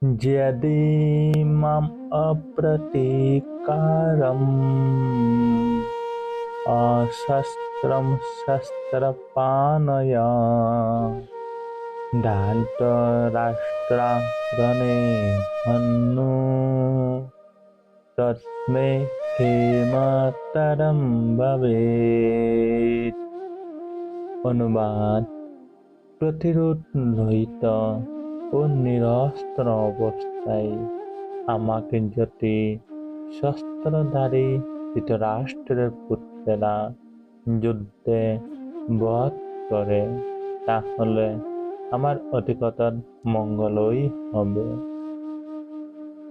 यदि माम् अप्रतीकारम् अशस्त्रं शस्त्रपाणया धार्तराष्ट्रारणे हन्नु तस्मै हेमतरं भवेत्। অনুবাদ: প্রতিরোধ রহিত ও নিরস্ত্র অবস্থায় আমাকে যদি শস্ত্রধারী ধৃতরাষ্ট্রের পুত্রেরা যুদ্ধে বধ করে, তাহলে আমার অধিকতর মঙ্গলই হবে।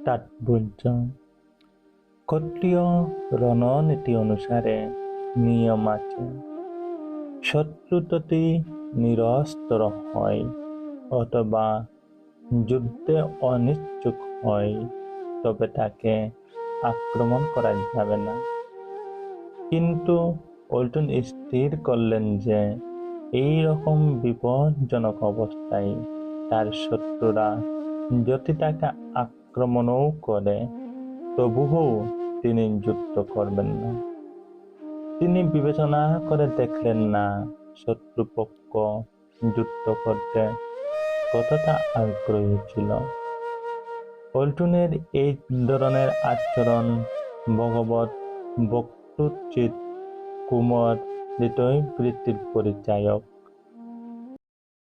তাৎপর্য: ক্ষত্রিয় রণনীতি অনুসারে নিয়ম আছে, শত্রু যদি নিরস্ত্র হয় অথবা যুদ্ধে অনিচ্ছুক হয় তবে তাকে আক্রমণ করা যাবে না। কিন্তু ওল্টন স্থির করলেন যে এই রকম বিপজ্জনক অবস্থায় তার শত্রুরা যদি তাকে আক্রমণও করে তবুও তিনি যুদ্ধ করবেন না। তিনি বিবেচনা করে দেখলেন না শত্রুপক্ষ যুদ্ধ করতে কতটা আগ্রহী ছিল। ওল্টনের এই ধরনের আচরণ ভগবৎ ভক্তোচিত কোমল হৃদয়বৃত্তির পরিচায়ক।